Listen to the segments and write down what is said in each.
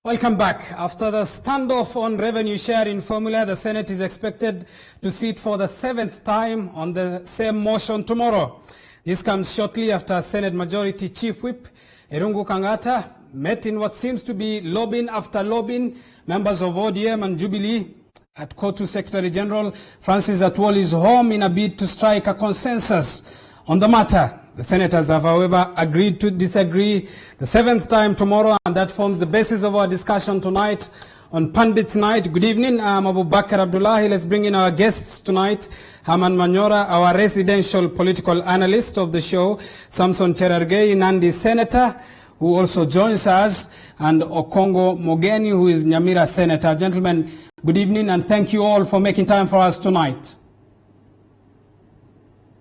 Welcome back. After the standoff on revenue sharing formula, the Senate is expected to sit for the 7th time on the same motion tomorrow. This comes shortly after Senate Majority Chief Whip Irungu Kangata met in what seems to be lobbying after lobbying members of ODM and Jubilee at Kotu Secretary General Francis Atwoli's home in a bid to strike a consensus on the matter. The senators have, however, agreed to disagree the 7th time tomorrow, and that forms the basis of our discussion tonight on Pundits Night. Good evening, I'm Abubakar Abdullahi. Let's bring in our guests tonight. Herman Manyora, our residential political analyst of the show, Samson Cherargei, Nandi Senator, who also joins us, and Omogeni, who is Nyamira Senator. Gentlemen, good evening, and thank you all for making time for us tonight.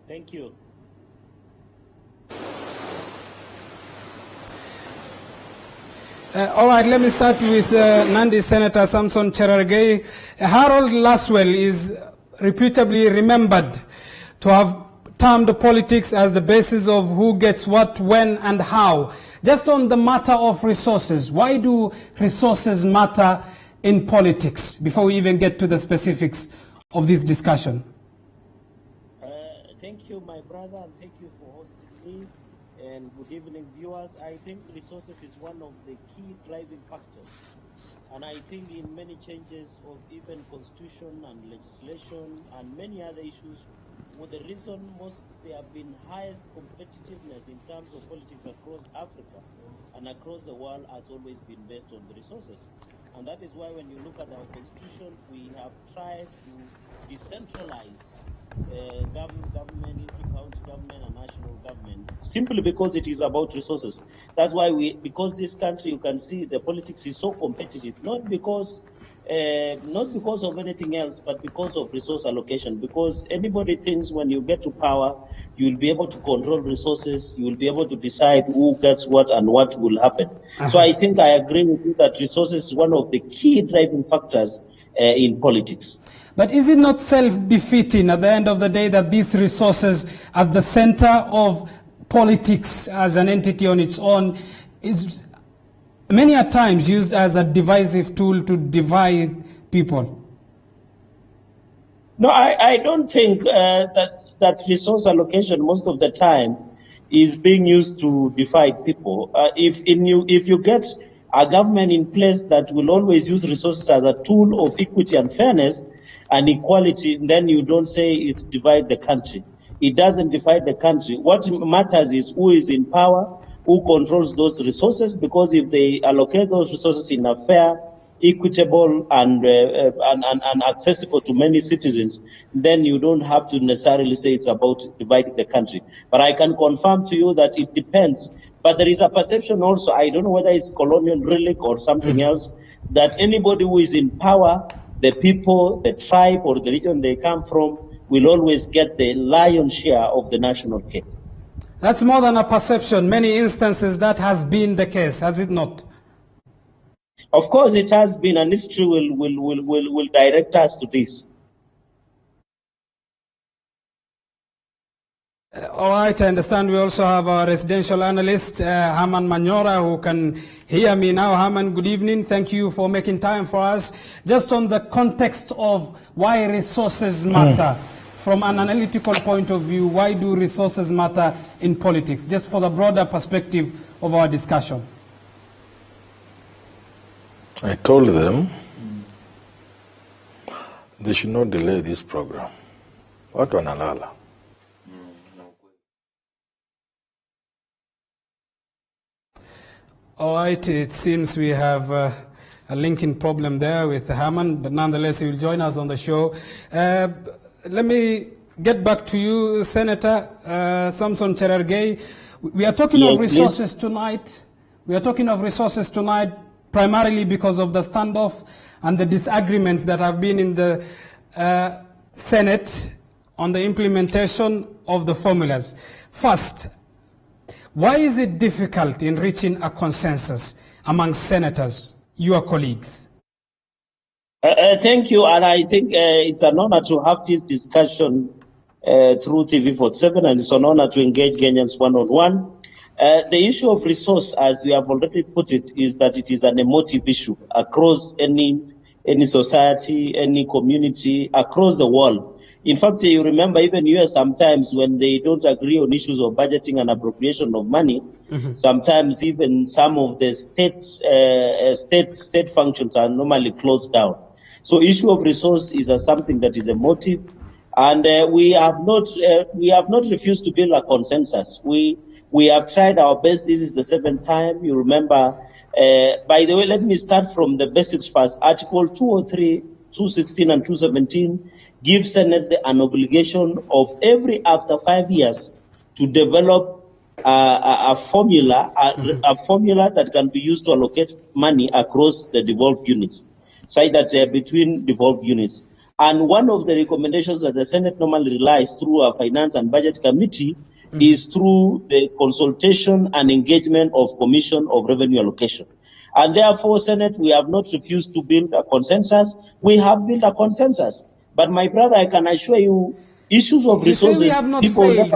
Thank you. All right, let me start with Nandi Senator Samson Cherargei. Harold Laswell is reputably remembered to have termed politics as the basis of who gets what, when, and how. Just on the matter of resources, why do resources matter in politics, before we even get to the specifics of this discussion? Thank you, my brother, and thank you for hosting me. And good evening, viewers. I think resources is one of the key driving factors. And I think in many changes of even constitution and legislation and many other issues, the reason there have been highest competitiveness in terms of politics across Africa and across the world has always been based on the resources. And that is why when you look at our constitution, we have tried to decentralize government into county government and national government, simply because it is about resources. That's why because this country, you can see the politics is so competitive, not because of anything else, but because of resource allocation. Because anybody thinks when you get to power, you'll be able to control resources, you will be able to decide who gets what and what will happen. So I think I agree with you that resources is one of the key driving factors in politics. But is it not self-defeating at the end of the day that these resources at the center of politics as an entity on its own is many a times used as a divisive tool to divide people? No, I don't think that resource allocation most of the time is being used to divide people. If you get a government in place that will always use resources as a tool of equity and fairness and equality, then you don't say it divide the country. It doesn't divide the country. What matters is who is in power, who controls those resources, because if they allocate those resources in a fair, equitable, and accessible to many citizens, then you don't have to necessarily say it's about dividing the country. But I can confirm to you that it depends. But there is a perception also, I don't know whether it's colonial relic or something else, that anybody who is in power, the people, the tribe, or the region they come from, will always get the lion's share of the national cake. That's more than a perception. Many instances that has been the case, has it not? Of course it has been, and history will direct us to this. All right, I understand we also have our residential analyst, Herman Manyora, who can hear me now. Herman, good evening. Thank you for making time for us. Just on the context of why resources matter, from an analytical point of view, why do resources matter in politics? Just for the broader perspective of our discussion. I told them they should not delay this program. What wanalala? All right, it seems we have a linking problem there with Herman, but nonetheless he will join us on the show. Let me get back to you, Senator Samson Cherargei. We are talking of resources tonight. We are talking of resources tonight primarily because of the standoff and the disagreements that have been in the Senate on the implementation of the formulas. First, why is it difficult in reaching a consensus among senators, your colleagues? Thank you, and I think it's an honor to have this discussion through TV47, and it's an honor to engage Kenyans one-on-one. The issue of resource, as we have already put it, is that it is an emotive issue across any society, any community, across the world. In fact, you remember even US sometimes when they don't agree on issues of budgeting and appropriation of money, sometimes even some of the state functions are normally closed down. So issue of resource is something that is emotive, and we have not refused to build a consensus. We have tried our best. This is the 7th time. You remember. By the way, let me start from the basics first. Article 203, 216, and 217 give Senate an obligation of after 5 years to develop a formula that can be used to allocate money across the devolved units, so that between devolved units. And one of the recommendations that the Senate normally relies through our Finance and Budget Committee is through the consultation and engagement of Commission of Revenue Allocation. And therefore, Senate, we have not refused to build a consensus. We have built a consensus. But my brother, I can assure you, issues of resources... You say we have not failed.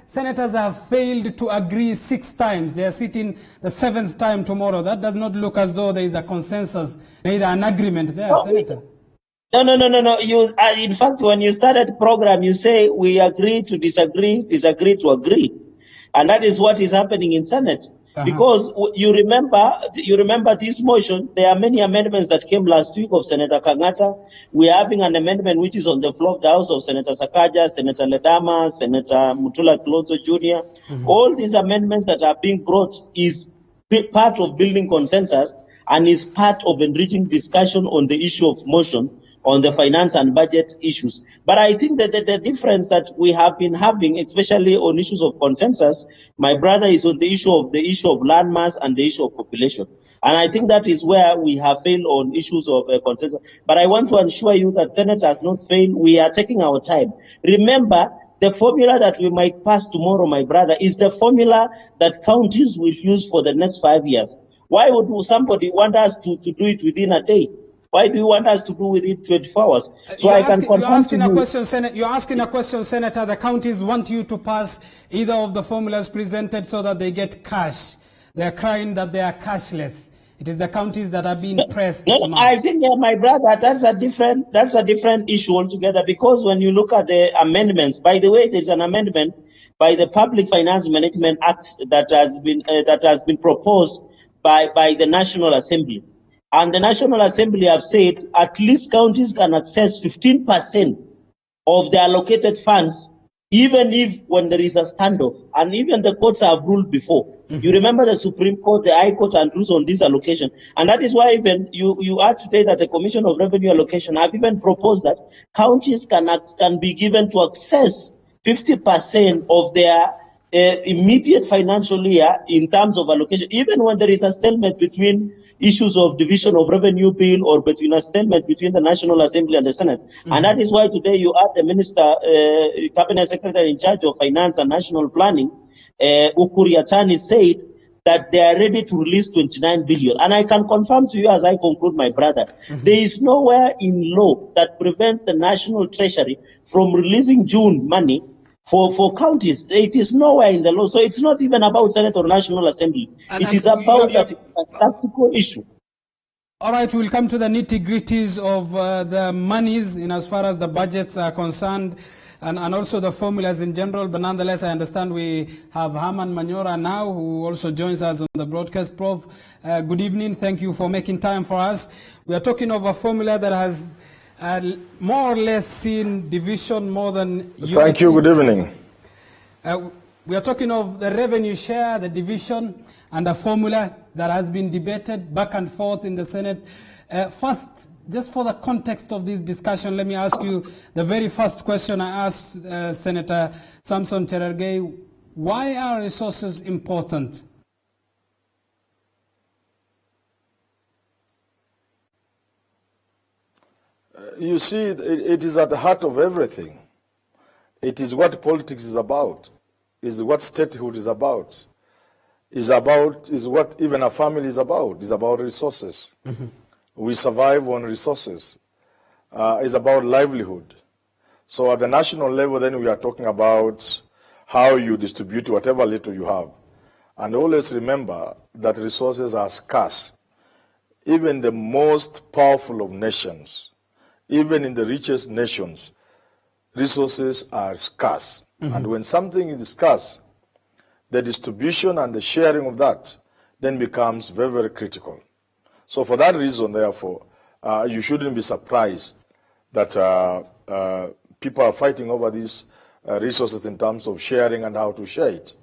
Senators have failed to agree 6 times. They are sitting the 7th time tomorrow. That does not look as though there is a consensus, neither an agreement there, Senator. No. In fact, when you started the program, you say we agree to disagree, disagree to agree. And that is what is happening in Senate. Because you remember this motion, there are many amendments that came last week of Senator Kangata. We are having an amendment which is on the floor of the House of Senator Sakaja, Senator Ledama, Senator Mutula Kilonzo Jr. All these amendments that are being brought is part of building consensus and is part of enriching discussion on the issue of motion on the finance and budget issues. But I think that the difference that we have been having, especially on issues of consensus, my brother, is on the issue of landmass and the issue of population. And I think that is where we have failed on issues of consensus. But I want to assure you that Senate has not failed. We are taking our time. Remember, the formula that we might pass tomorrow, my brother, is the formula that counties will use for the next 5 years. Why would somebody want us to do it within a day? Why do you want us to do within 24 hours? So I can confirm you're asking a question, Senator. The counties want you to pass either of the formulas presented so that they get cash. They're crying that they are cashless. It is the counties that are being pressed. No, I think, my brother, that's a different issue altogether. Because when you look at the amendments, by the way, there's an amendment by the Public Finance Management Act that has been proposed by the National Assembly. And the National Assembly have said at least counties can access 15% of the allocated funds, even if when there is a standoff. And even the courts have ruled before. You remember the Supreme Court, the High Court, and rules on this allocation. And that is why even you are today that the Commission of Revenue Allocation have even proposed that counties can be given to access 50% of their immediate financial year in terms of allocation, even when there is a stalemate between issues of division of revenue bill or between a stalemate between the National Assembly and the Senate. And that is why today you have the Minister, Cabinet Secretary in charge of Finance and National Planning, Ukur Yatani, said that they are ready to release 29 billion. And I can confirm to you as I conclude, my brother, there is nowhere in law that prevents the National Treasury from releasing June money for counties. It is nowhere in the law. So it's not even about Senate or National Assembly. It is about a tactical issue. All right, we'll come to the nitty-gritties of the monies in as far as the budgets are concerned, and also the formulas in general. But nonetheless, I understand we have Herman Manyora now, who also joins us on the broadcast. Prof, good evening. Thank you for making time for us. We are talking of a formula that has more or less seen division more than unity. Thank you. Good evening. We are talking of the revenue share, the division, and a formula that has been debated back and forth in the Senate. First, just for the context of this discussion, let me ask you the very first question I asked Senator Samson Cherargei. Why are resources important? You see, it is at the heart of everything. It is what politics is about, is what statehood is about, is what even a family is about. It's about resources. We survive on resources. It's about livelihood. So at the national level, then we are talking about how you distribute whatever little you have. And always remember that resources are scarce. Even the most powerful of nations, even in the richest nations, resources are scarce. And when something is scarce, the distribution and the sharing of that then becomes very, very critical. So for that reason, therefore, you shouldn't be surprised that people are fighting over these resources in terms of sharing and how to share it.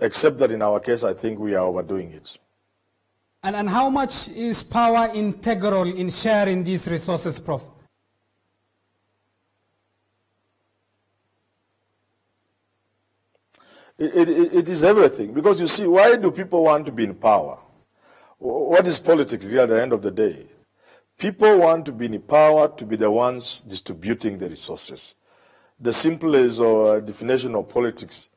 Except that in our case, I think we are overdoing it. And how much is power integral in sharing these resources, Prof? It is everything. Because you see, why do people want to be in power? What is politics really at the end of the day? People want to be in power to be the ones distributing the resources. The simplest definition of politics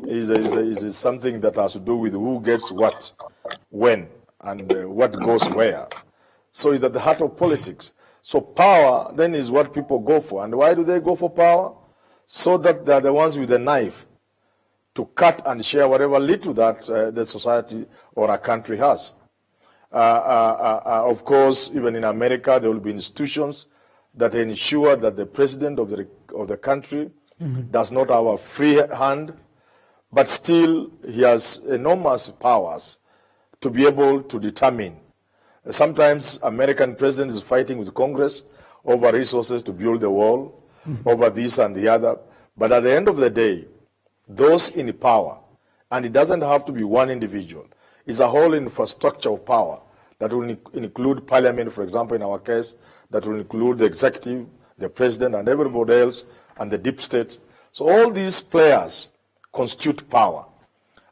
is something that has to do with who gets what, when, and what goes where. So it's at the heart of politics. So power then is what people go for. And why do they go for power? So that they're the ones with the knife to cut and share whatever little that the society or a country has. Of course, even in America, there will be institutions that ensure that the president of the country does not have a free hand, but still he has enormous powers to be able to determine. Sometimes American president is fighting with Congress over resources to build the wall, over this and the other. But at the end of the day, those in power, and it doesn't have to be one individual, it's a whole infrastructure of power that will include parliament, for example, in our case, that will include the executive, the president, and everybody else, and the deep state. So all these players constitute power.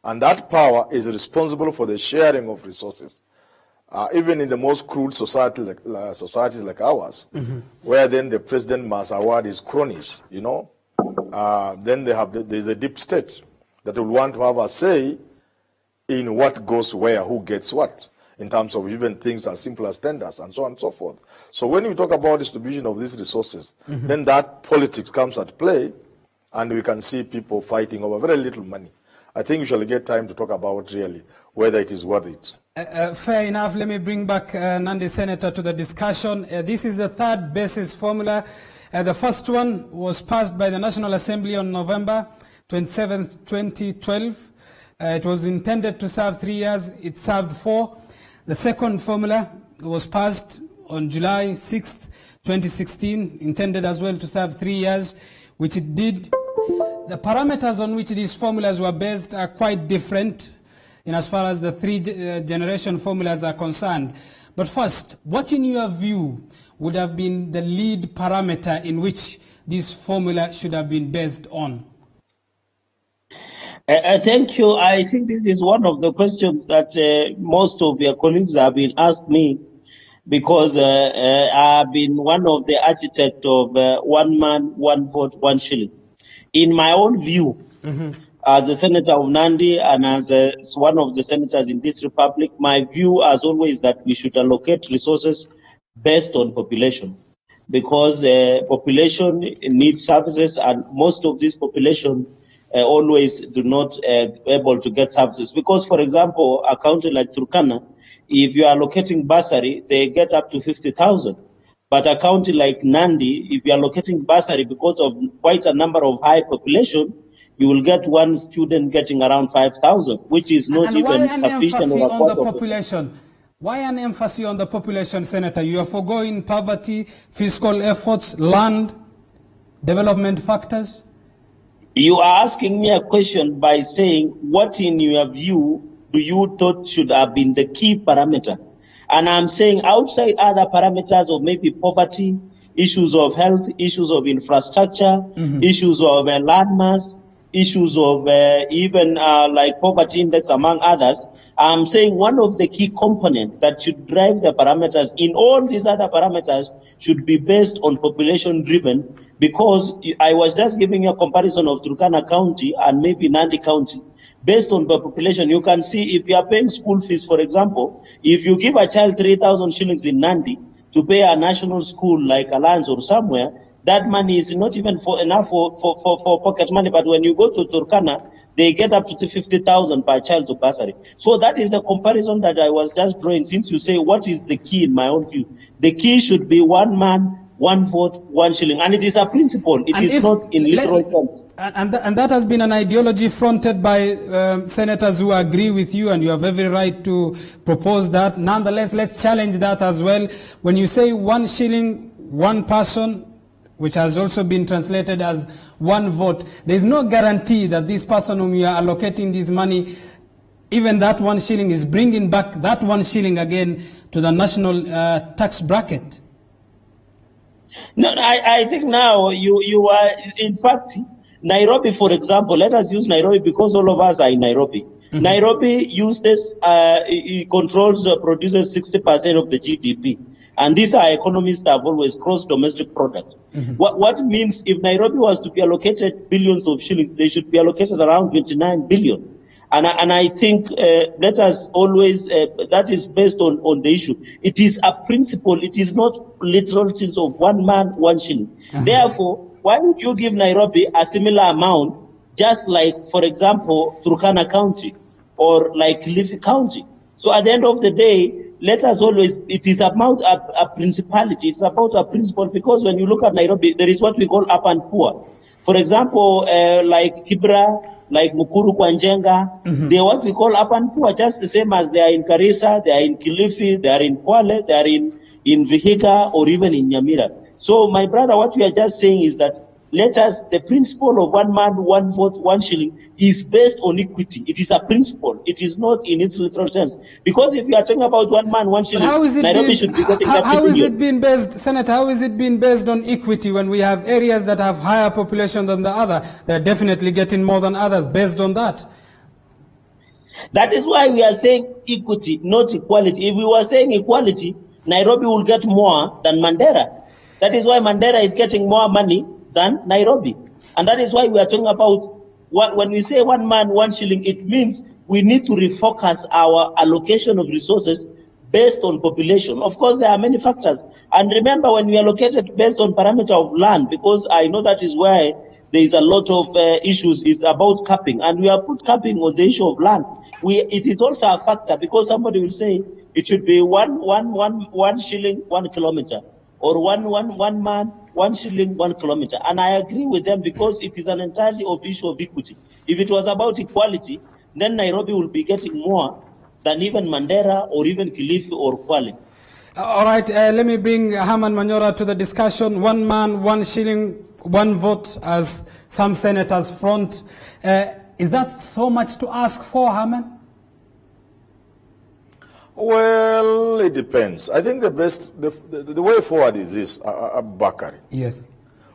And that power is responsible for the sharing of resources. Even in the most crude societies like ours, where then the president must award his cronies, you know, then there's a deep state that will want to have a say in what goes where, who gets what, in terms of even things as simple as tenders and so on and so forth. So when we talk about distribution of these resources, then that politics comes at play, and we can see people fighting over very little money. I think we shall get time to talk about really whether it is worth it. Fair enough. Let me bring back Nandi Senator to the discussion. This is the third basis formula. The first one was passed by the National Assembly on November 27, 2012. It was intended to serve 3 years. It served 4. The second formula was passed on July 6th, 2016, intended as well to serve 3 years, which it did. The parameters on which these formulas were based are quite different in as far as the three generation formulas are concerned. But first, what in your view would have been the lead parameter in which this formula should have been based on? Thank you. I think this is one of the questions that most of your colleagues have been asked me, because I've been one of the architects of one man, one vote, one shilling. In my own view, as a senator of Nandi and as one of the senators in this republic, my view as always that we should allocate resources based on population, because population needs services, and most of this population always do not able to get services. Because, for example, a county like Turkana, if you are allocating bursary, they get up to 50,000. But a county like Nandi, if you are allocating bursary because of quite a number of high population, you will get one student getting around 5,000, which is not even sufficient. On the population? Why an emphasis on the population, Senator? You are foregoing poverty, fiscal efforts, land, development factors? You are asking me a question by saying, what in your view do you thought should have been the key parameter? And I'm saying outside other parameters of maybe poverty, issues of health, issues of infrastructure, issues of land mass, issues of even like poverty index, among others, I'm saying one of the key components that should drive the parameters in all these other parameters should be based on population driven, because I was just giving you a comparison of Turkana County and maybe Nandi County. Based on the population, you can see if you are paying school fees, for example, if you give a child 3,000 shillings in Nandi to pay a national school like Alliance or somewhere, that money is not even enough for pocket money. But when you go to Turkana, they get up to 50,000 per child to bursary. So that is the comparison that I was just drawing. Since you say what is the key in my own view, the key should be one man, one vote, 1 shilling, and it is a principle. It is not in literal sense. And that has been an ideology fronted by senators who agree with you, and you have every right to propose that. Nonetheless, let's challenge that as well. When you say 1 shilling, 1 person, which has also been translated as 1 vote, there is no guarantee that this person whom you are allocating this money, even that 1 shilling, is bringing back that 1 shilling again to the national tax bracket. No, I think now you are, in fact, Nairobi, for example, let us use Nairobi because all of us are in Nairobi. Mm-hmm. Nairobi uses, it controls, produces 60% of the GDP. And these are economists that have always gross domestic product. Mm-hmm. What means if Nairobi was to be allocated billions of shillings, they should be allocated around 29 billion. And I think let us always, that is based on the issue. It is a principle. It is not literal sense of 1 man, 1 shilling. Uh-huh. Therefore, why would you give Nairobi a similar amount, just like, for example, Turkana County or like Kilifi County? So at the end of the day, let us always, it is about a principality. It's about a principle, because when you look at Nairobi, there is what we call up and poor. For example, like Kibra, like Mukuru Kwanjenga, mm-hmm. They are what we call up and poor, just the same as they are in Garissa, they are in Kilifi, they are in Kwale, they are in Vihiga, or even in Nyamira. So, my brother, what we are just saying is that the principle of 1 man, 1 vote, 1 shilling is based on equity. It is a principle. It is not in its literal sense. Because if you are talking about 1 man, 1 shilling, Nairobi should be getting that. How is it being based, Senator, how is it being based on equity when we have areas that have higher population than the other? They're definitely getting more than others based on that. That is why we are saying equity, not equality. If we were saying equality, Nairobi will get more than Mandera. That is why Mandera is getting more money than Nairobi. And that is why we are talking about, when we say 1 man, 1 shilling, it means we need to refocus our allocation of resources based on population. Of course, there are many factors. And remember, when we allocate it based on parameter of land, because I know that is where there is a lot of issues, is about capping. And we have put capping on the issue of land. It is also a factor, because somebody will say it should be 1 shilling, 1 kilometer, or 1 man, 1 shilling, 1 kilometer. And I agree with them, because it is an entirely issue of equity. If it was about equality, then Nairobi will be getting more than even Mandera or even Kilifi or Kwale. All right, let me bring Herman Manyora to the discussion. 1 man, 1 shilling, 1 vote, as some senators front. Is that so much to ask for, Herman? Well, it depends. I think the way forward is this, Bakari. Yes.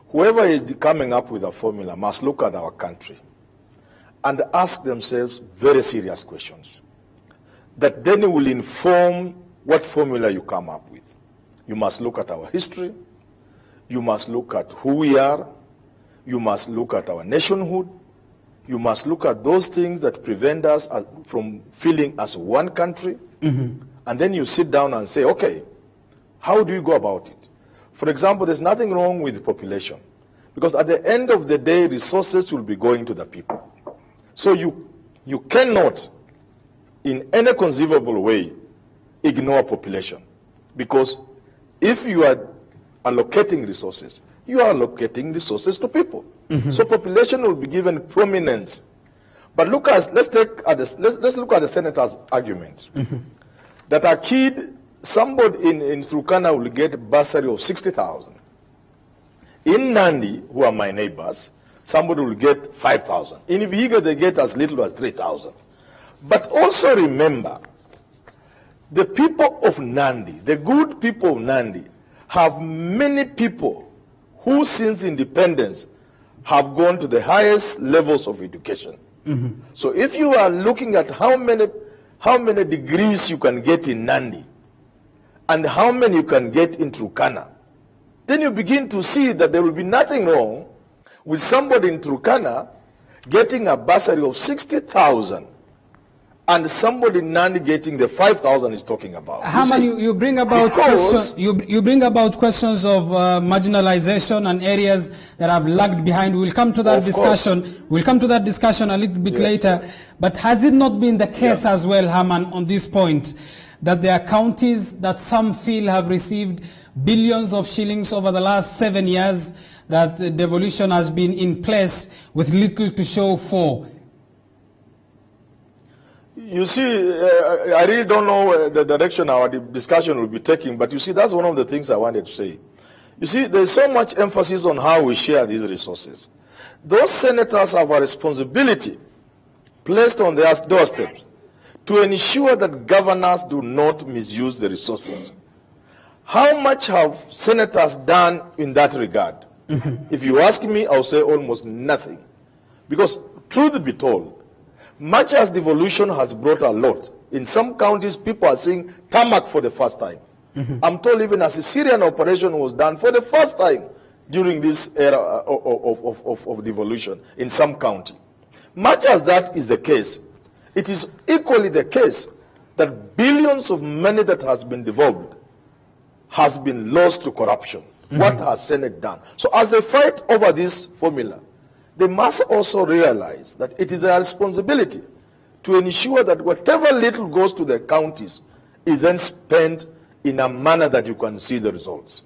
Whoever is coming up with a formula must look at our country and ask themselves very serious questions that then will inform what formula you come up with. You must look at our history. You must look at who we are. You must look at our nationhood. You must look at those things that prevent us from feeling as one country. Mm-hmm. And then you sit down and say, okay, how do you go about it? For example, there's nothing wrong with the population, because at the end of the day, resources will be going to the people. So you cannot, in any conceivable way, ignore population, because if you are allocating resources, you are allocating resources to people. Mm-hmm. So population will be given prominence. But let's look at the senator's argument. Mm-hmm. That a kid, somebody in Turkana will get a bursary of 60,000. In Nandi, who are my neighbors, somebody will get 5,000. In Vihiga, they get as little as 3,000. But also remember, the people of Nandi, the good people of Nandi, have many people who since independence have gone to the highest levels of education. Mm-hmm. So if you are looking at how many degrees you can get in Nandi and how many you can get in Turkana, then you begin to see that there will be nothing wrong with somebody in Turkana getting a bursary of 60,000 and somebody non-negating the 5,000 is talking about. Haman, you bring about you bring about questions of marginalization and areas that have lagged behind. We'll come to that discussion. Course. We'll come to that discussion a little bit later. But has it not been the case as well, Haman, on this point, that there are counties that some feel have received billions of shillings over the last 7 years, that the devolution has been in place with little to show for? You see, I really don't know the direction our discussion will be taking, but you see, that's one of the things I wanted to say. You see, there's so much emphasis on how we share these resources. Those senators have a responsibility placed on their doorsteps to ensure that governors do not misuse the resources. How much have senators done in that regard? If you ask me, I'll say almost nothing. Because truth be told, much as devolution has brought a lot, in some counties people are seeing tarmac for the first time. I'm told even a Syrian operation was done for the first time during this era of devolution in some county. Much as that is the case, it is equally the case that billions of money that has been devolved has been lost to corruption. What has Senate done? So as they fight over this formula, they must also realize that it is their responsibility to ensure that whatever little goes to the counties is then spent in a manner that you can see the results.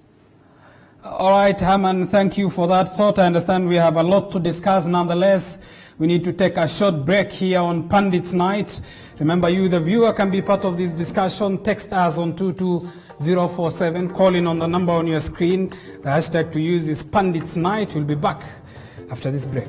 All right, Haman, thank you for that thought. I understand we have a lot to discuss. Nonetheless, we need to take a short break here on Pundits Night. Remember, you, the viewer, can be part of this discussion. Text us on 22047. Call in on the number on your screen. The hashtag to use is Pundits Night. We'll be back after this break.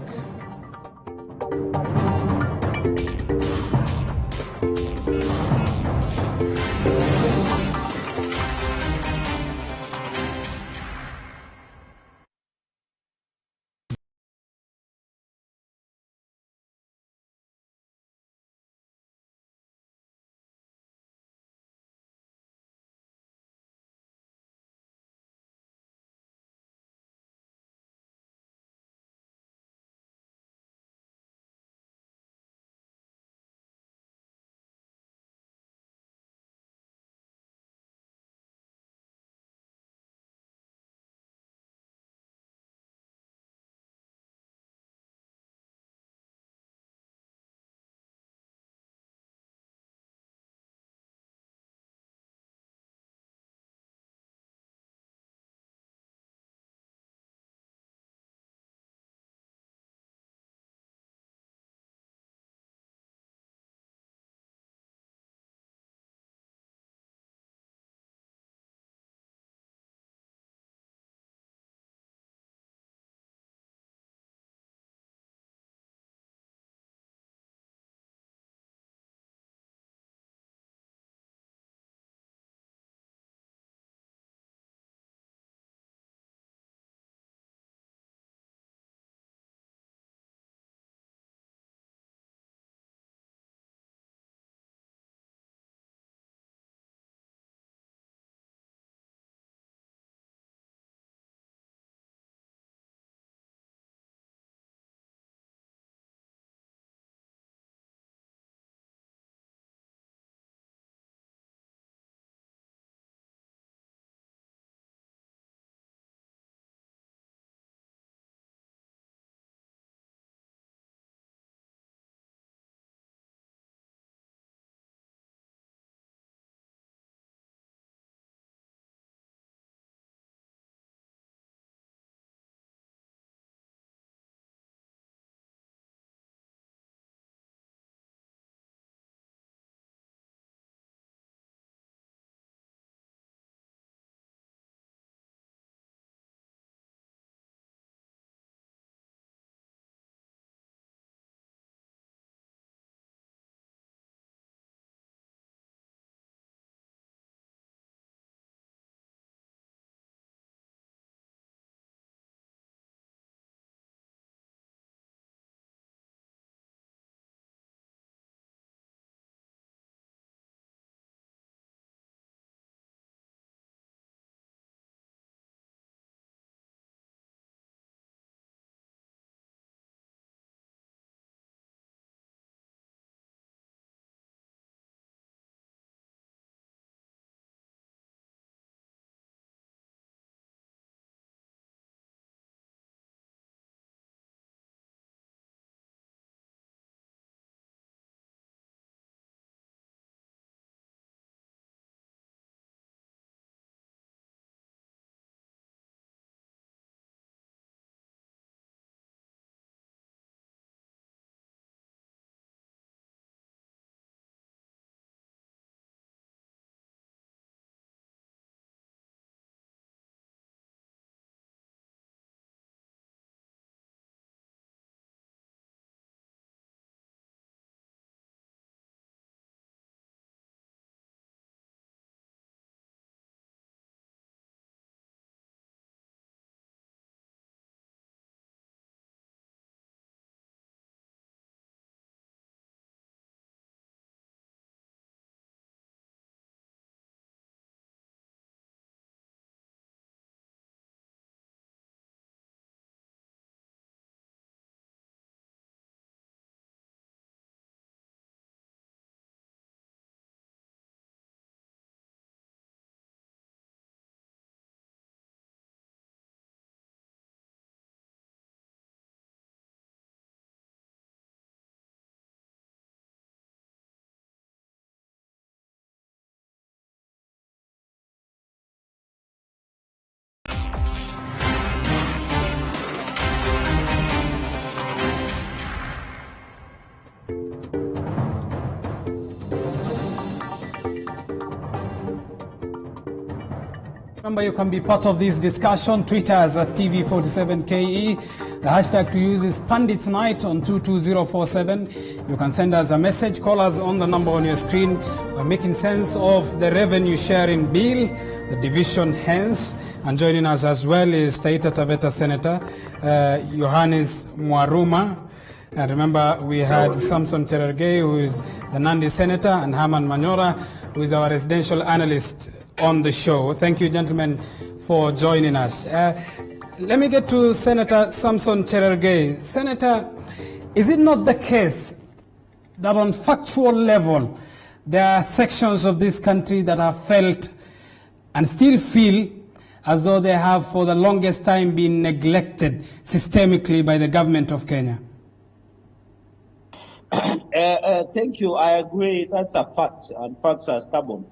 Remember, you can be part of this discussion. Twitter us at TV47KE. The hashtag to use is Pundits Night on 22047. You can send us a message, call us on the number on your screen. We're making sense of the revenue sharing bill, the division hence. And joining us as well is Taita Taveta Senator Johannes Mwaruma. And remember, we had Samson Cherargei, who is the Nandi Senator, and Herman Manyora, who is our residential analyst on the show. Thank you, gentlemen, for joining us. Let me get to Senator Samson Cherargei. Senator, is it not the case that on factual level, there are sections of this country that have felt and still feel as though they have for the longest time been neglected systemically by the government of Kenya? Thank you. I agree. That's a fact, and facts are stubborn.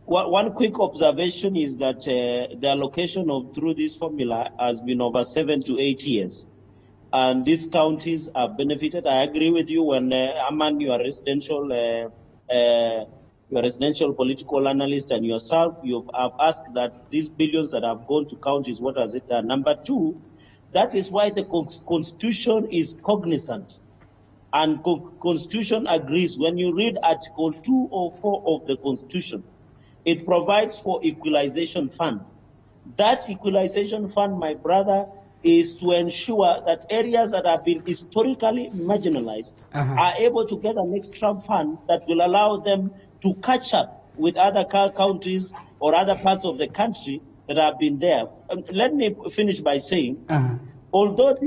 One quick observation is that the allocation of through this formula has been over 7 to 8 years, and these counties have benefited. I agree with you when Aman, your residential political analyst, and yourself, you have asked that these billions that have gone to counties, what has it done? Number two, that is why the Constitution is cognizant. And Constitution agrees. When you read Article 204 of the Constitution, it provides for equalization fund. That equalization fund, my brother, is to ensure that areas that have been historically marginalized are able to get an extra fund that will allow them to catch up with other countries or other parts of the country that have been there. Let me finish by saying, although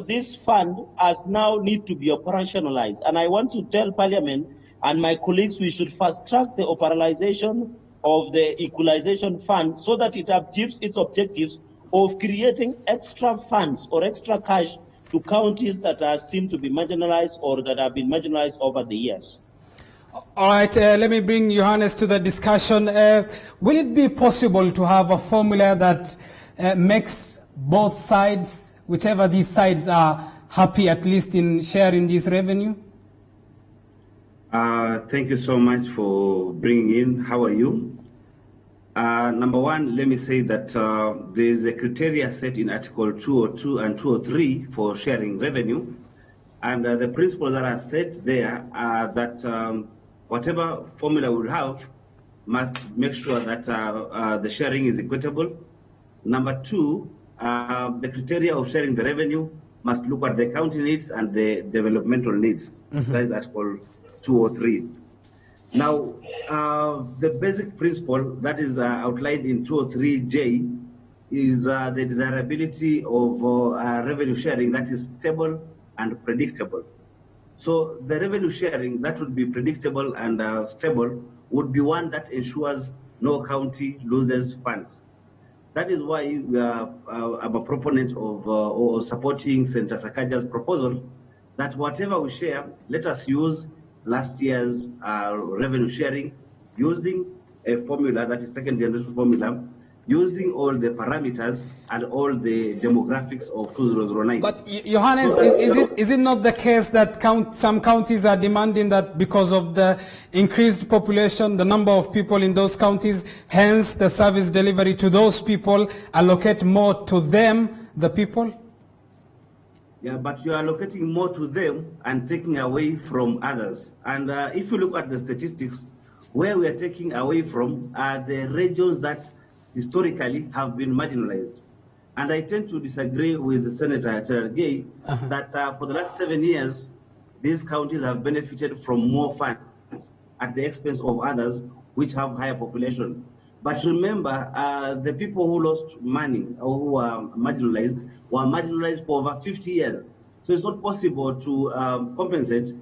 this fund has now need to be operationalized, and I want to tell Parliament and my colleagues we should fast track the operationalization of the equalization fund so that it achieves its objectives of creating extra funds or extra cash to counties that are seem to be marginalized or that have been marginalized over the years. All right, let me bring Johannes to the discussion. Will it be possible to have a formula that makes both sides, whichever these sides are, happy at least in sharing this revenue? Thank you so much for bringing in. How are you? Number one, let me say that there is a criteria set in Article 202 and 203 for sharing revenue. And the principles that are set there are that whatever formula we have must make sure that the sharing is equitable. Number two, the criteria of sharing the revenue must look at the county needs and the developmental needs. That is Article 203. Now, the basic principle that is outlined in 203J is the desirability of revenue sharing that is stable and predictable. So the revenue sharing that would be predictable and stable would be one that ensures no county loses funds. That is why I'm a proponent of or supporting Senator Sakaja's proposal that whatever we share, let us use last year's revenue sharing using a formula that is second generation formula, using all the parameters and all the demographics of 2009. But Johannes, is it not the case that some counties are demanding that because of the increased population, the number of people in those counties, hence the service delivery to those people, allocate more to them, the people? Yeah, but you are allocating more to them and taking away from others. And if you look at the statistics, where we are taking away from are the regions that historically have been marginalized. And I tend to disagree with Senator Cherargei that for the last 7 years, these counties have benefited from more funds at the expense of others which have higher population. But remember, the people who lost money or who were marginalized for over 50 years. So it's not possible to compensate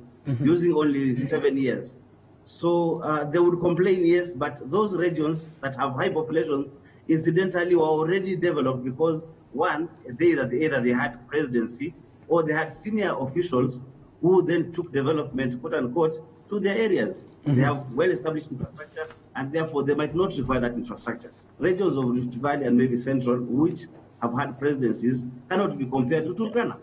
using only 7 years. So they would complain, yes, but those regions that have high populations, incidentally, were already developed because one, either they had presidency or they had senior officials who then took development, quote unquote, to their areas. They have well-established infrastructure, and therefore they might not require that infrastructure. Regions of Rift Valley and maybe Central, which have had presidencies, cannot be compared to Turkana.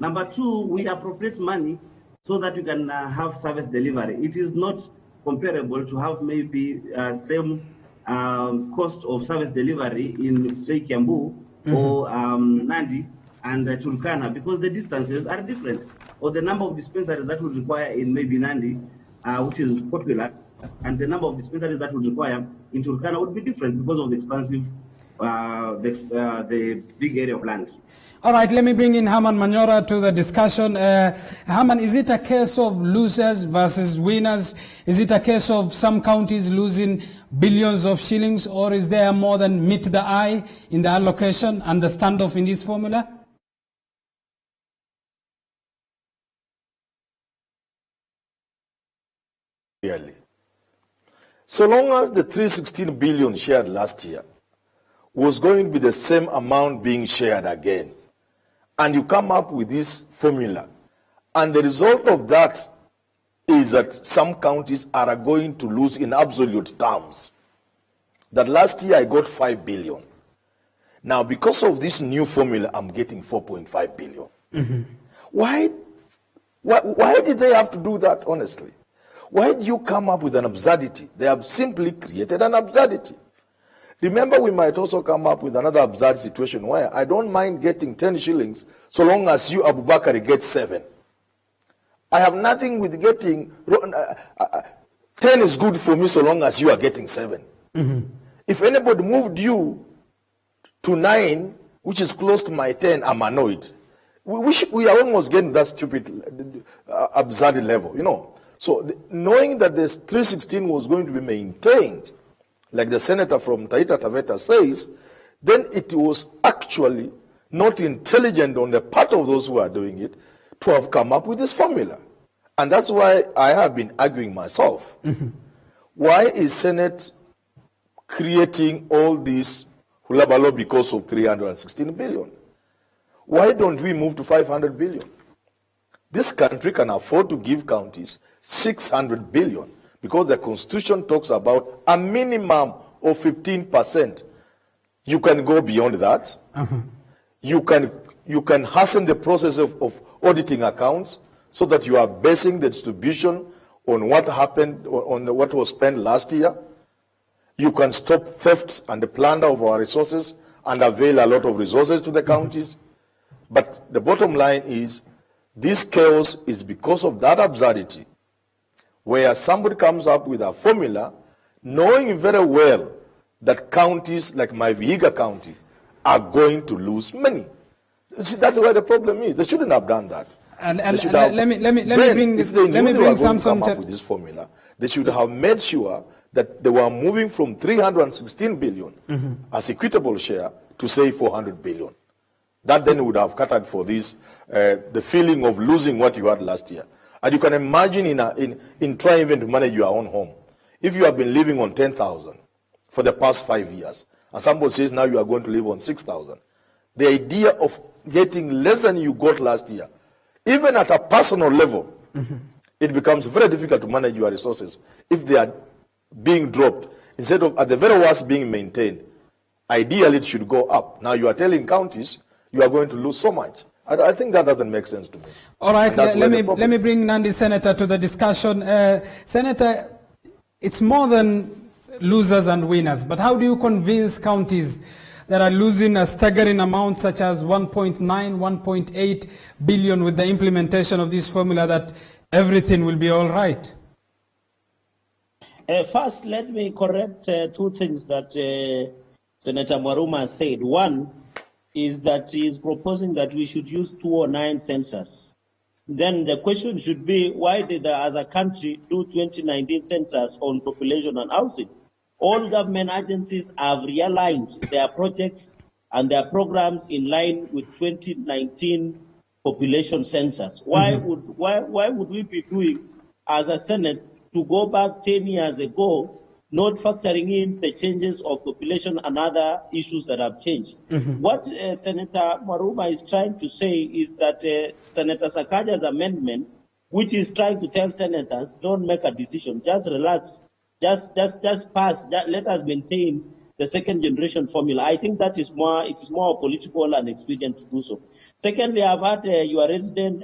Number two, we appropriate money so that you can have service delivery. It is not comparable to have maybe same cost of service delivery in, say, Kiambu or Nandi and Turkana, because the distances are different, or the number of dispensaries that would require in maybe Nandi, which is popular, and the number of dispensaries that would require in Turkana would be different because of the expansive, the big area of land. All right, let me bring in Herman Manyora to the discussion. Herman, is it a case of losers versus winners? Is it a case of some counties losing billions of shillings, or is there more than meet the eye in the allocation and the standoff in this formula? Really. So long as the 316 billion shared last year was going to be the same amount being shared again, and you come up with this formula, and the result of that is that some counties are going to lose in absolute terms. That last year I got 5 billion. Now, because of this new formula, I'm getting 4.5 billion. Why did they have to do that, honestly? Why did you come up with an absurdity? They have simply created an absurdity. Remember, we might also come up with another absurd situation where I don't mind getting 10 shillings so long as you, Abubakar, get 7. I have nothing with getting 10 is good for me so long as you are getting 7. If anybody moved you to 9, which is close to my 10, I'm annoyed. We are almost getting that stupid, absurd level, you know. So knowing that this 316 was going to be maintained, like the senator from Taita Taveta says, then it was actually not intelligent on the part of those who are doing it to have come up with this formula. And that's why I have been arguing myself. Why is Senate creating all this hulabalo because of 316 billion? Why don't we move to 500 billion? This country can afford to give counties 600 billion because the Constitution talks about a minimum of 15%. You can go beyond that. You can hasten the process of auditing accounts so that you are basing the distribution on what happened, on what was spent last year. You can stop theft and the plunder of our resources and avail a lot of resources to the counties. But the bottom line is, this chaos is because of that absurdity, where somebody comes up with a formula knowing very well that counties like my Vihiga County are going to lose money. See, that's where the problem is. They shouldn't have done that. And let me bring something up with this formula. They should have made sure that they were moving from 316 billion as equitable share to say 400 billion. That then would have catered for this, the feeling of losing what you had last year. And you can imagine in trying even to manage your own home. If you have been living on 10,000 for the past 5 years, and somebody says now you are going to live on 6,000, the idea of getting less than you got last year, even at a personal level, it becomes very difficult to manage your resources if they are being dropped instead of, at the very worst, being maintained. Ideally, it should go up. Now you are telling counties you are going to lose so much. I think that doesn't make sense to me. All right, let me bring Nandi Senator to the discussion. Senator, it's more than losers and winners, but how do you convince counties that are losing a staggering amount such as 1.9, 1.8 billion with the implementation of this formula that everything will be all right? First, let me correct two things that Senator Mwaruma said. One is that he is proposing that we should use 2009 census. Then the question should be, why did as a country do 2019 census on population and housing? All government agencies have realigned their projects and their programs in line with 2019 population census. Why would we be doing as a Senate to go back 10 years ago, not factoring in the changes of population and other issues that have changed? What Senator Mwaruma is trying to say is that Senator Sakaja's amendment, which is trying to tell senators, don't make a decision, just relax, just pass, let us maintain the second generation formula. I think that is more, it is more political and expedient to do so. Secondly, I've had your resident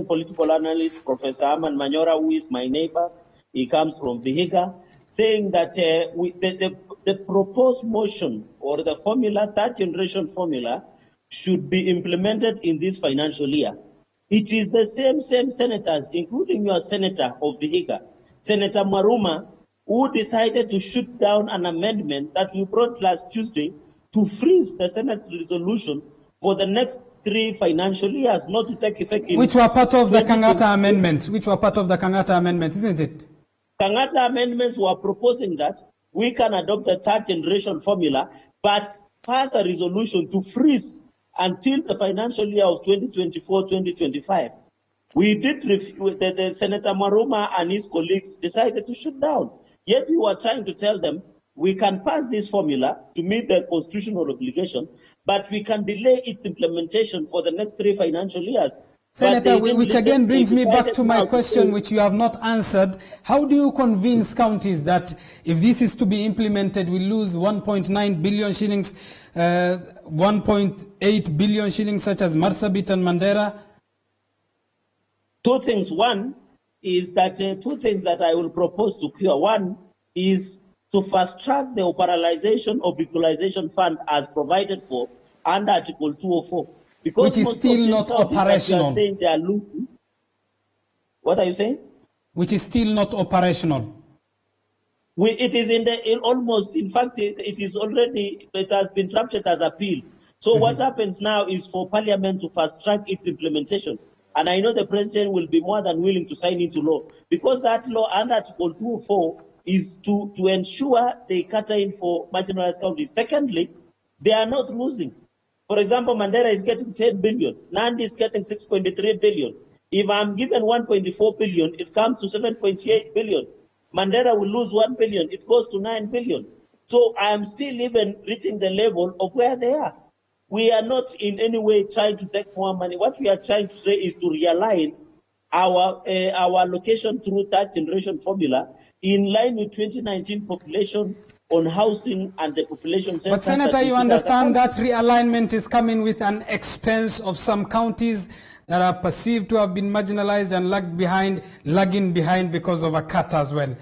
political analyst, Professor Herman Manyora, who is my neighbor. He comes from Vihiga. saying that the proposed motion or the formula, third generation formula, should be implemented in this financial year. It is the same senators, including your senator of Vihiga, Senator Maruma, who decided to shoot down an amendment that we brought last Tuesday to freeze the Senate's resolution for the next 3 financial years, not to take effect in... Which were part of the Kangata amendments, isn't it? Kangata amendments were proposing that we can adopt the third generation formula, but pass a resolution to freeze until the financial year of 2024-2025. We did, the Senator Maruma and his colleagues decided to shoot down. Yet we were trying to tell them, we can pass this formula to meet the constitutional obligation, but we can delay its implementation for the next 3 financial years. Senator, which again brings me back to my question, which you have not answered. How do you convince counties that if this is to be implemented, we lose 1.9 billion shillings, 1.8 billion shillings, such as Marsabit and Mandera? 2 things. One is that 2 things that I will propose to cure. One is to fast track the operationalization of equalization fund as provided for under Article 204. Because which is still not operational. Are saying they are losing. What are you saying? Which is still not operational. It is in fact, it is already, it has been drafted as appeal. So what happens now is for Parliament to fast track its implementation. And I know the President will be more than willing to sign into law, because that law under Article 204 is to ensure they cater in for marginalized counties. Secondly, they are not losing. For example, Mandera is getting 10 billion. Nandi is getting 6.3 billion. If I'm given 1.4 billion, it comes to 7.8 billion. Mandera will lose 1 billion. It goes to 9 billion. So I am still even reaching the level of where they are. We are not in any way trying to take more money. What we are trying to say is to realign our allocation through third generation formula in line with 2019 population on housing and the population census. But Senator, you understand that realignment is coming with an expense of some counties that are perceived to have been marginalized and lagging behind because of a cut as well.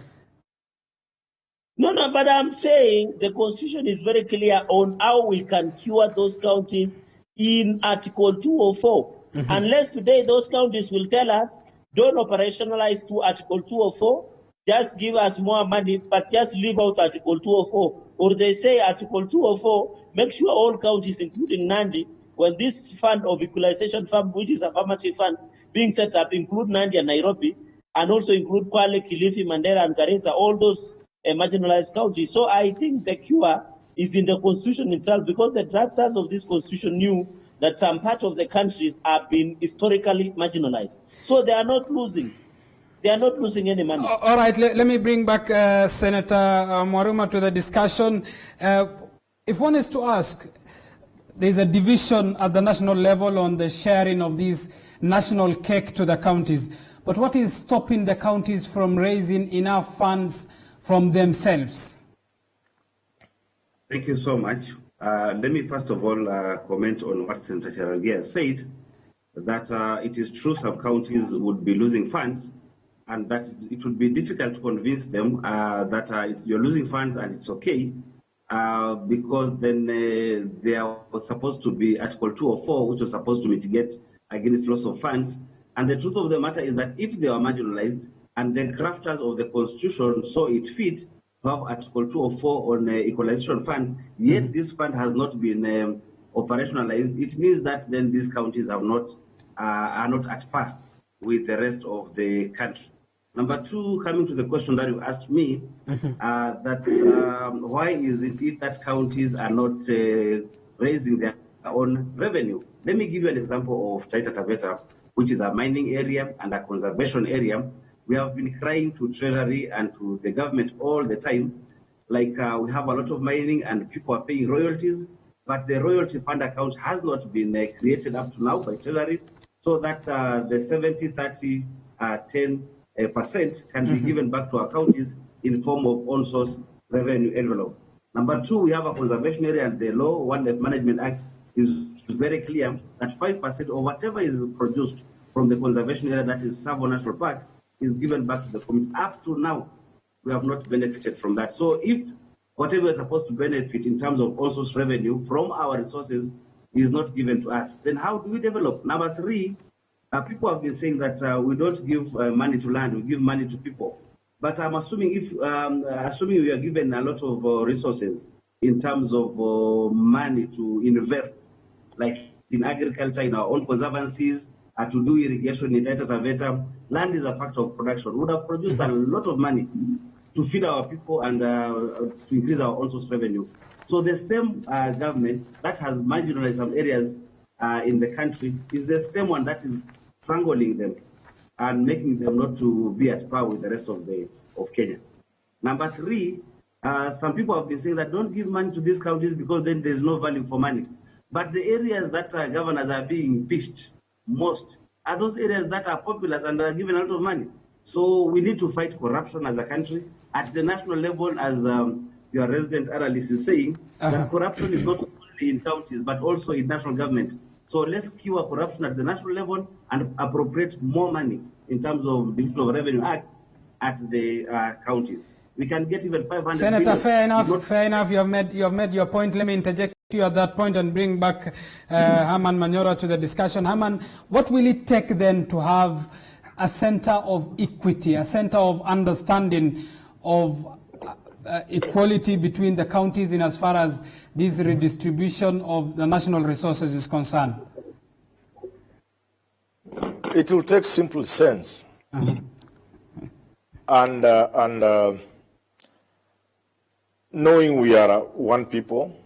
No, but I'm saying the Constitution is very clear on how we can cure those counties in Article 204. Unless today those counties will tell us, don't operationalize to Article 204, just give us more money, but just leave out Article 204. Or they say Article 204, make sure all counties, including Nandi, when this fund of equalization fund, which is a affirmative fund, being set up, include Nandi and Nairobi, and also include Kwale, Kilifi, Mandera, and Garissa, all those marginalized counties. So I think the cure is in the Constitution itself, because the drafters of this Constitution knew that some parts of the countries have been historically marginalized. So they are not losing. They are not losing any money. All right, let me bring back Senator Maruma to the discussion. If one is to ask, there's a division at the national level on the sharing of these national cake to the counties. But what is stopping the counties from raising enough funds from themselves? Thank you so much. Let me first of all comment on what Senator Cherargei has said, that it is true some counties would be losing funds, and that it would be difficult to convince them that you're losing funds and it's okay, because then there was supposed to be Article 204, which was supposed to mitigate against loss of funds. And the truth of the matter is that if they were marginalized and the crafters of the Constitution saw it fit to have Article 204 on equalization fund, yet this fund has not been operationalized, it means that then these counties are not at par with the rest of the country. Number two, coming to the question that you asked me, why is it that counties are not raising their own revenue? Let me give you an example of Taita Taveta, which is a mining area and a conservation area. We have been crying to Treasury and to the government all the time, like we have a lot of mining and people are paying royalties, but the royalty fund account has not been created up to now by Treasury, so that the 70, 30, 10% can be given back to our counties in form of on-source revenue envelope. Number two, we have a conservation area, and the law, Wildlife Management Act, is very clear that 5% of whatever is produced from the conservation area, that is Savo National Park, is given back to the community. Up to now, we have not benefited from that. So if whatever we're supposed to benefit in terms of all source revenue from our resources is not given to us, then how do we develop? Number three, people have been saying that we don't give money to land, we give money to people. But I'm assuming assuming we are given a lot of resources in terms of money to invest, like in agriculture, in our own conservancies, to do irrigation in Taita Taveta, land is a factor of production. We would have produced a lot of money to feed our people and to increase our own source revenue. So the same government that has marginalized some areas in the country is the same one that is strangling them and making them not to be at par with the rest of Kenya. Number three, some people have been saying that don't give money to these counties because then there's no value for money. But the areas that governors are being pitched most are those areas that are populous and are given a lot of money. So we need to fight corruption as a country. At the national level, as your resident analyst is saying, that corruption is not only in counties, but also in national government. So let's cure corruption at the national level and appropriate more money in terms of the Division of Revenue Act at the counties. We can get even 500 Senator, billion. Fair enough. You have made your point. Let me interject you at that point and bring back Herman Manyora to the discussion. Herman, what will it take then to have a center of equity, a center of understanding of equality between the counties in as far as this redistribution of the national resources is concerned? It will take simple sense. And knowing we are one people.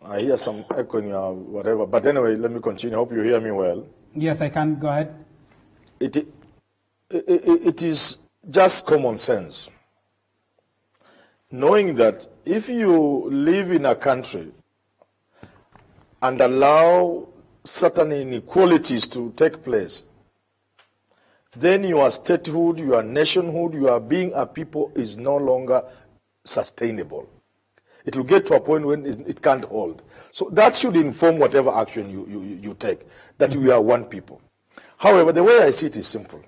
I hear some echoing or whatever, but anyway, let me continue. I hope you hear me well. Yes, I can. Go ahead. It is just common sense. Knowing that if you live in a country and allow certain inequalities to take place, then your statehood, your nationhood, your being a people is no longer sustainable. It will get to a point when it can't hold. So that should inform whatever action you take, that we are one people. However, the way I see it is simple.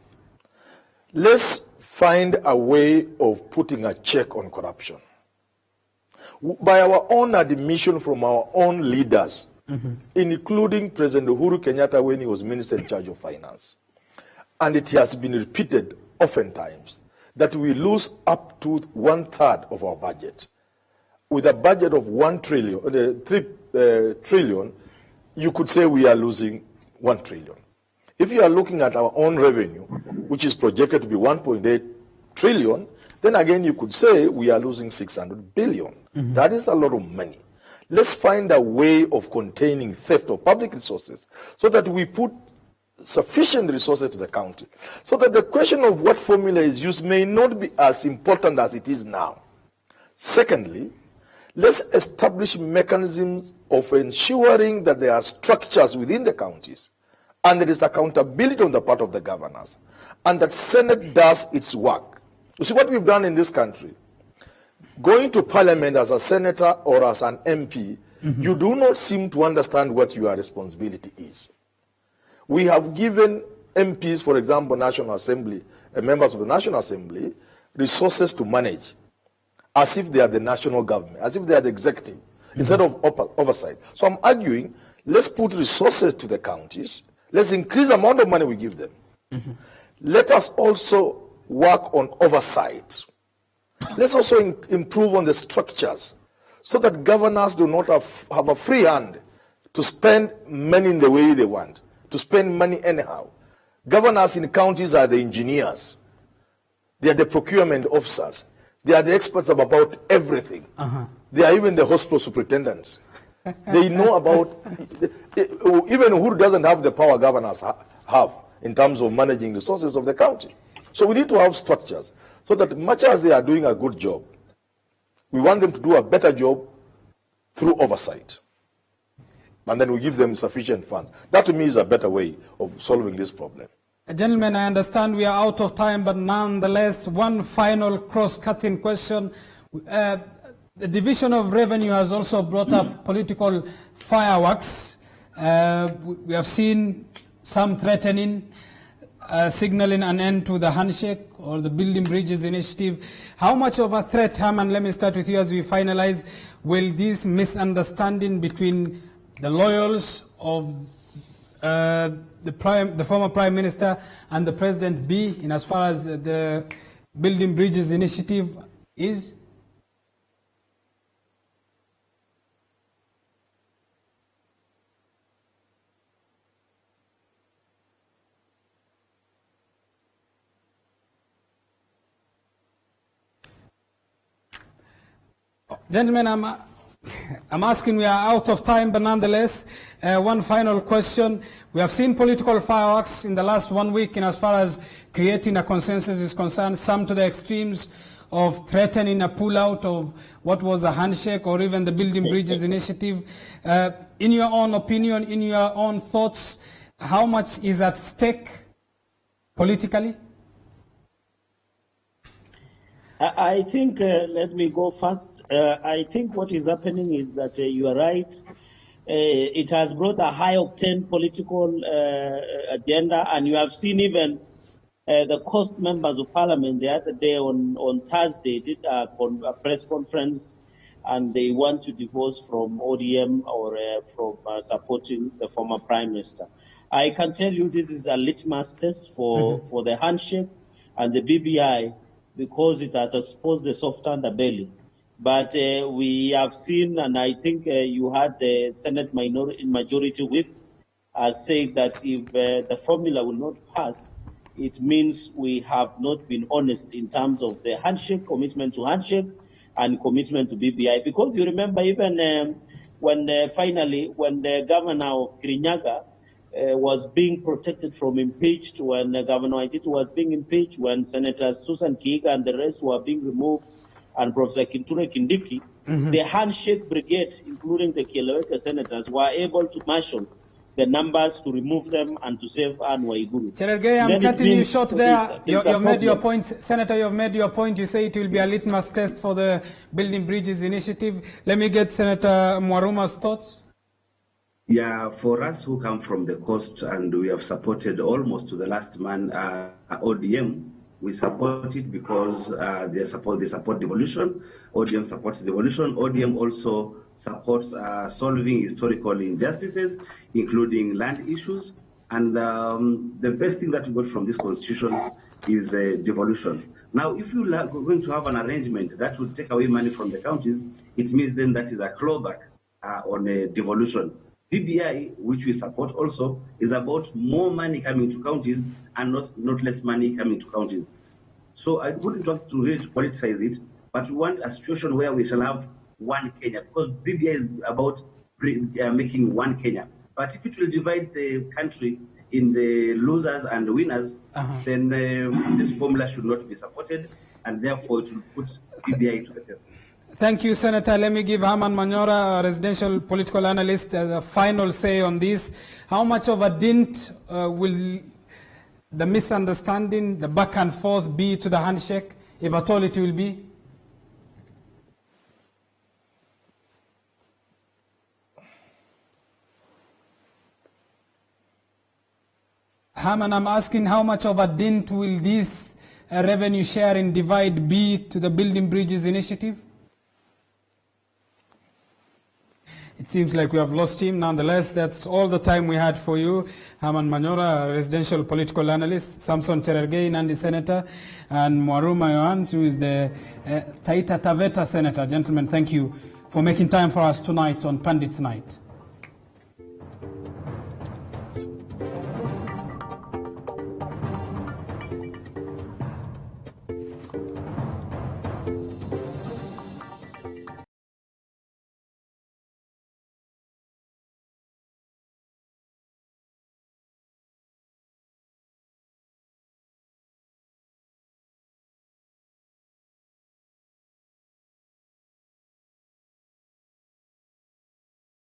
Let's find a way of putting a check on corruption. By our own admission from our own leaders, including President Uhuru Kenyatta when he was Minister in charge of Finance. And it has been repeated oftentimes that we lose up to 1/3 of our budget. With a budget of 1 trillion, 3 trillion, you could say we are losing 1 trillion. If you are looking at our own revenue, which is projected to be 1.8 trillion, then again you could say we are losing 600 billion. That is a lot of money. Let's find a way of containing theft of public resources so that we put sufficient resources to the county, so that the question of what formula is used may not be as important as it is now. Secondly, let's establish mechanisms of ensuring that there are structures within the counties and there is accountability on the part of the governors and that Senate does its work. You see what we've done in this country? Going to parliament as a senator or as an MP, you do not seem to understand what your responsibility is. We have given MPs, for example, National Assembly, members of the National Assembly, resources to manage as if they are the national government, as if they are the executive, instead of oversight. So I'm arguing, let's put resources to the counties, let's increase the amount of money we give them. Let us also work on oversight. Let's also improve on the structures so that governors do not have a free hand to spend money in the way they want, to spend money anyhow. Governors in counties are the engineers. They are the procurement officers. They are the experts about everything. They are even the hospital superintendents. They know about, even who doesn't have the power governors have in terms of managing resources of the county. So we need to have structures so that much as they are doing a good job, we want them to do a better job through oversight. And then we give them sufficient funds. That to me is a better way of solving this problem. Gentlemen, I understand we are out of time, but nonetheless, one final cross-cutting question. The division of revenue has also brought up political fireworks. We have seen some threatening. signaling an end to the handshake or the Building Bridges initiative. How much of a threat, Herman, let me start with you as we finalize, will this misunderstanding between the loyals of the former Prime Minister and the President be in as far as the Building Bridges initiative is? Gentlemen, I'm asking, we are out of time, but nonetheless, one final question. We have seen political fireworks in the last 1 week in as far as creating a consensus is concerned, some to the extremes of threatening a pullout of what was the handshake or even the Building Bridges initiative. In your own opinion, in your own thoughts, how much is at stake politically? I think, let me go first. I think what is happening is that you are right. It has brought a high-octane political agenda, and you have seen even the coast members of parliament the other day on Thursday did a press conference, and they want to divorce from ODM or from supporting the former prime minister. I can tell you this is a litmus test for the handshake and the BBI, because it has exposed the soft underbelly. But we have seen, and I think you had the Senate majority whip saying that if the formula will not pass, it means we have not been honest in terms of the handshake, commitment to handshake, and commitment to BBI. Because you remember even when finally, when the governor of Kirinyaga was being protected from impeached, when Governor Waititu was being impeached, when Senators Susan Kiiga and the rest were being removed, and Professor Kinture Kindiki, the handshake brigade, including the Kieleweke senators, were able to marshal the numbers to remove them and to save Anne Waiguru. Cherargei, I'm cutting you short there. You've made your point. Senator, you've made your point. You say it will be a litmus test for the Building Bridges initiative. Let me get Senator Mwaruma's thoughts. Yeah, for us who come from the coast and we have supported almost to the last man ODM, we support it because they support devolution. ODM supports devolution. ODM also supports solving historical injustices, including land issues. And the best thing that we got from this constitution is devolution. Now, if you are going to have an arrangement that will take away money from the counties, it means then that is a clawback on a devolution. BBI, which we support also, is about more money coming to counties and not less money coming to counties. So I wouldn't want to really politicize it, but we want a situation where we shall have one Kenya, because BBI is about making one Kenya. But if it will divide the country in the losers and the winners, then this formula should not be supported, and therefore it will put BBI to the test. Thank you, Senator. Let me give Herman Manyora, a residential political analyst, the final say on this. How much of a dint will the misunderstanding, the back and forth be to the handshake, if at all it will be? Herman, I'm asking how much of a dint will this revenue sharing divide be to the Building Bridges initiative? It seems like we have lost him. Nonetheless, that's all the time we had for you. Herman Manyora, residential political analyst, Samson Cherargei, Nandi Senator, and Mwaruma Yohans, who is the Taita Taveta Senator. Gentlemen, thank you for making time for us tonight on Pundits Night.